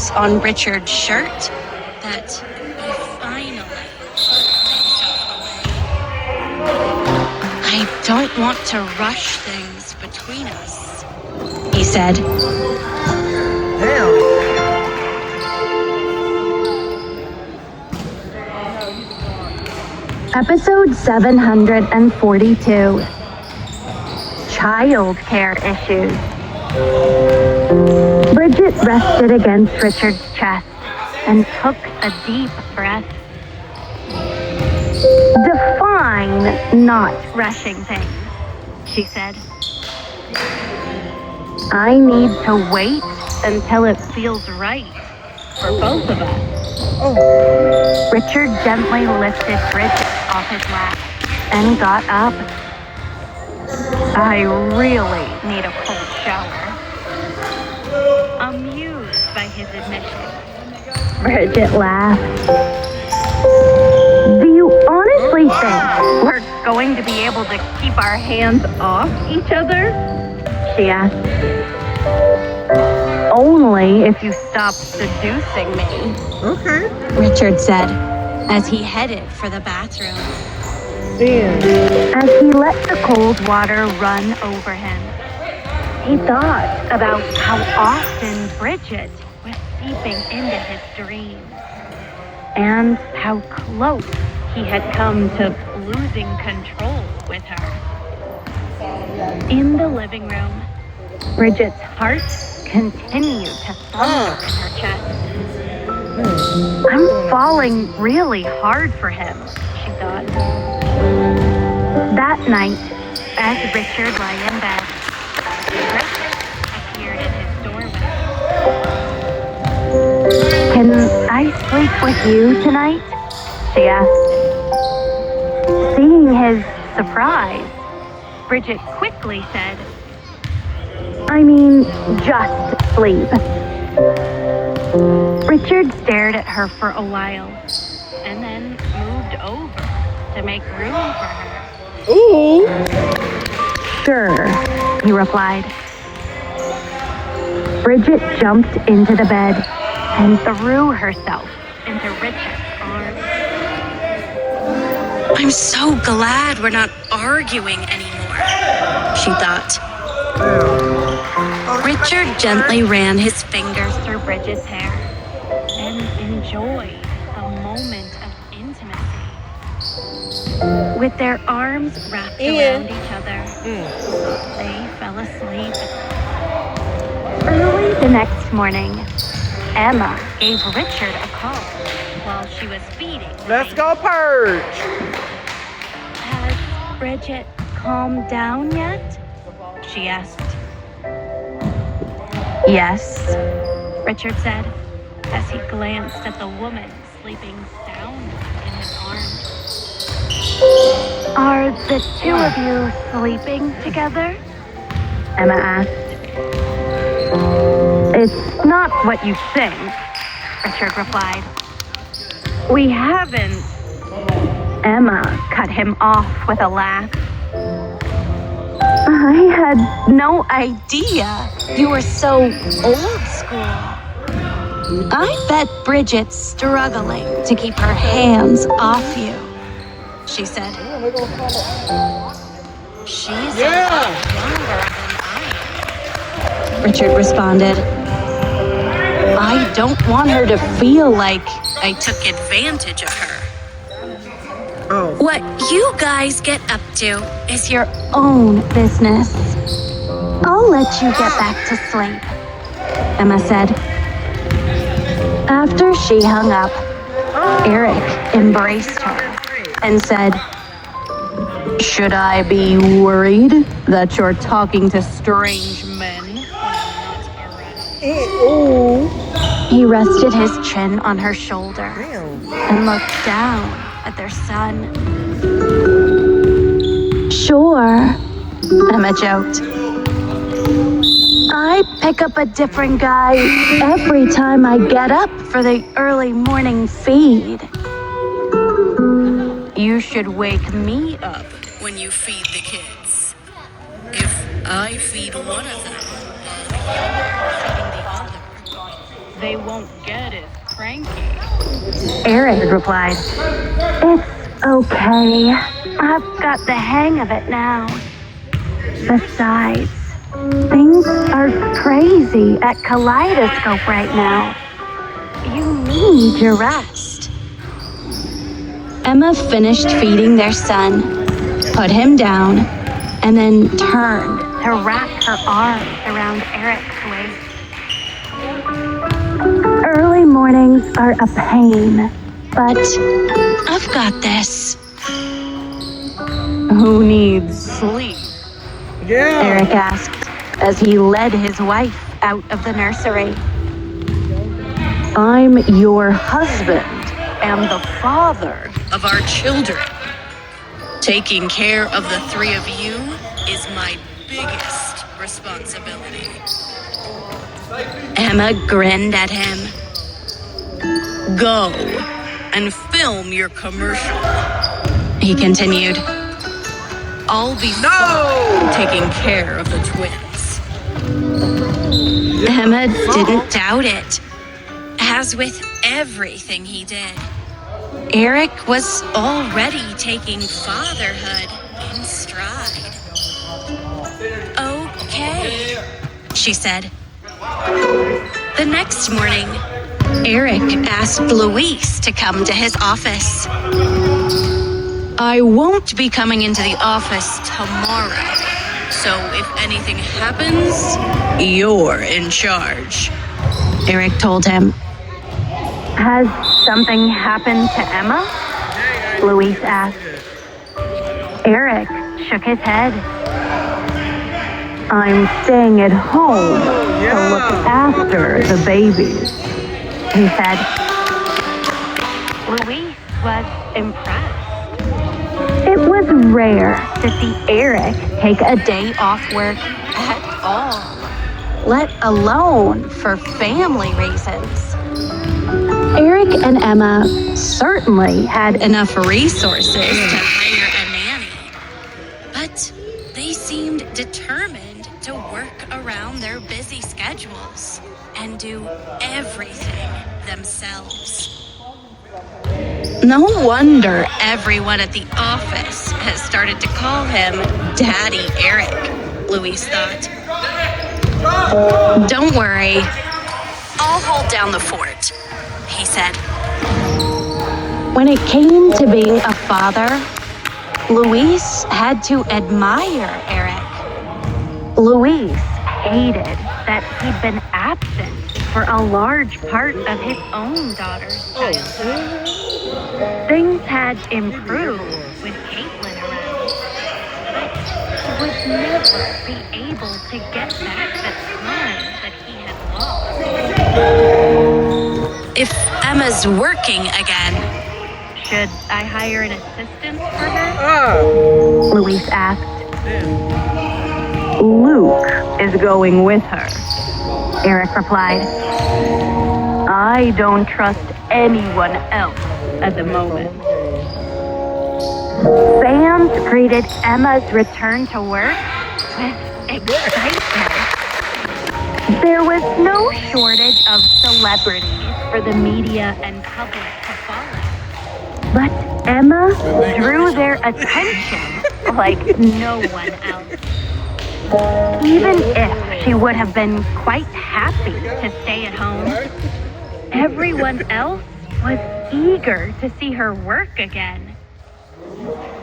marks on Richard's shirt that he finally pulled himself away. I don't want to rush things between us, he said. Damn. Episode 742. Child care issues. Bridget rested against Richard's chest and took a deep breath. Define not rushing things, she said. I need to wait until it feels right for both of us. Oh. Richard gently lifted Bridget off his lap and got up. I really need a cold shower. Amused by his admission, Bridget laughed. Do you honestly think we're going to be able to keep our hands off each other? She asked. Only if you stop seducing me. Okay. Richard said as he headed for the bathroom. Damn. As he let the cold water run over him, he thought about how often Bridget was seeping into his dreams and how close he had come to losing control with her. In the living room, Bridget's heart continued to thump in her chest. I'm falling really hard for him, she thought. That night, as Richard lay in bed, Bridget appeared in his doorway. Can I sleep with you tonight? She asked. Seeing his surprise, Bridget quickly said, I mean, just sleep. Richard stared at her for a while and then moved over to make room for her. Ooh. Sure, he replied. Bridget jumped into the bed and threw herself into Richard's arms. I'm so glad we're not arguing anymore, she thought. Richard gently ran his fingers through Bridget's hair and enjoyed the moment of intimacy. With their arms wrapped around each other, they fell asleep. Early the next morning, Emma gave Richard a call while she was feeding. Let's go Purge! Has Bridget calmed down yet? She asked. Yes, Richard said, as he glanced at the woman sleeping soundly in his arms. Are the two of you sleeping together? Emma asked. It's not what you think, Richard replied. We haven't. Emma cut him off with a laugh. I had no idea you were so old school. I bet Bridget's struggling to keep her hands off you, she said. She's a lot younger than I am, Richard responded. I don't want her to feel like I took advantage of her. Oh. What you guys get up to is your own business. I'll let you get back to sleep, Emma said. After she hung up, Eric embraced her and said, Should I be worried that you're talking to strange men when I'm not around? He rested his chin on her shoulder and looked down at their son. Sure, Emma joked. I pick up a different guy every time I get up for the early morning feed. You should wake me up when you feed the kids. If I feed one of them, you're feeding the other. they won't get as cranky. Eric replied, "It's okay. I've got the hang of it now. Besides, things are crazy at Kaleidoscope right now. You need your rest." Emma finished feeding their son, put him down, and then turned to wrap her arms around Eric's waist. "Early mornings are a pain, but I've got this." Who needs sleep? Yeah. Eric asked as he led his wife out of the nursery. I'm your husband and the father of our children. Taking care of the three of you is my biggest responsibility. Emma grinned at him. Go and film your commercial. He continued. I'll be fine taking care of the twins. Emma didn't doubt it. As with everything he did, Eric was already taking fatherhood in stride. "Okay," she said. The next morning, Eric asked Louise to come to his office. I won't be coming into the office tomorrow, so if anything happens, you're in charge," Eric told him. "Has something happened to Emma?" Louise asked. Eric shook his head. "I'm staying at home to look after the babies," he said. Louise was impressed. It was rare to see Eric take a day off work at all, let alone for family reasons. Eric and Emma certainly had enough resources to hire a nanny, but they seemed determined to work around their busy schedules and do everything themselves. No wonder everyone at the office has started to call him Daddy Eric, Louise thought. "Don't worry, I'll hold down the fort," he said. When it came to being a father, Louise had to admire Eric. Louise hated that he'd been absent for a large part of his own daughter's childhood. Things had improved with Caitlin around, but he would never be able to get back the time that he had lost. "If Emma's working again, should I hire an assistant for her?" Louise asked. Luke is going with her. Eric replied. I don't trust anyone else at the moment. Fans greeted Emma's return to work with excitement. There was no shortage of celebrities for the media and public to follow. But Emma drew their attention like no one else. Even if she would have been quite happy to stay at home, everyone else was eager to see her work again.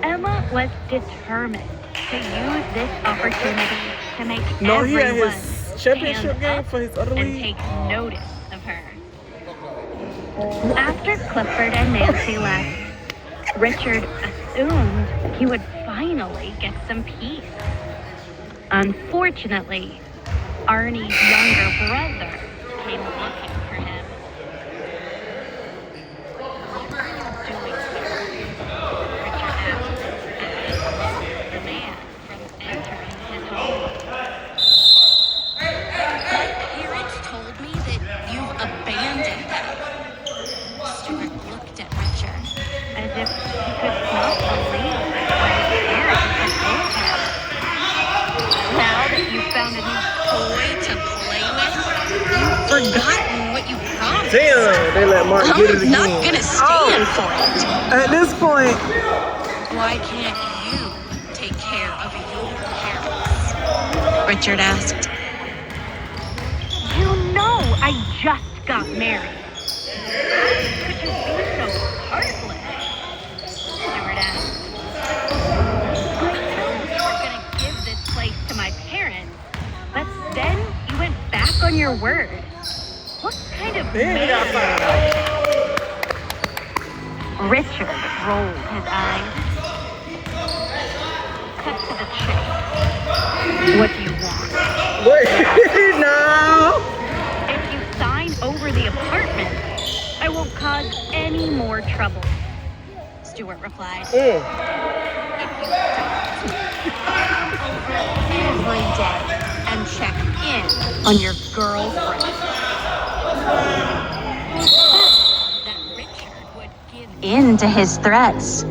Emma was determined to use this opportunity to make everyone championship stand game up for his other and league. take notice of her. After Clifford and Nancy left, Richard assumed he would finally get some peace. Unfortunately, Arnie's younger brother came looking for him. "What are you doing here?" Richard asked as he blocked the man from entering his home. "My parents told me that you've abandoned them." Stuart looked at Richard as if he could not believe what his parents had told him. Now that you've found a new toy to play with, you've forgotten what you Damn, they let Mark get it I'm again. not gonna stand for it. At this point, Why can't you take care of your parents? Richard asked. You know I just got married. How could you be so heartless? Stewart asked. I know you were gonna give this place to my parents, but then you went back on your word. What kind of then he got man? found out. Richard rolled his eyes. Cut to the chase. What do you want? Wait, no. If you sign over the apartment, I won't cause any more trouble. Stewart replied. Mm. If you don't, come over every day and check in on your girlfriend. That Richard would give in to his threats.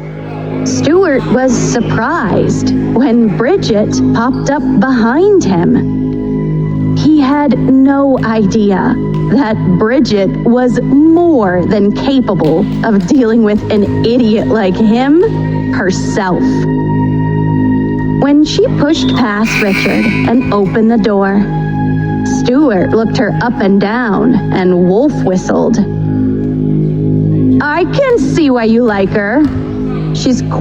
Stewart was surprised when Bridget popped up behind him. He had no idea that Bridget was more than capable of dealing with an idiot like him herself. When she pushed past Richard and opened the door, Stewart looked her up and down and wolf whistled. I can see why you like her. She's quite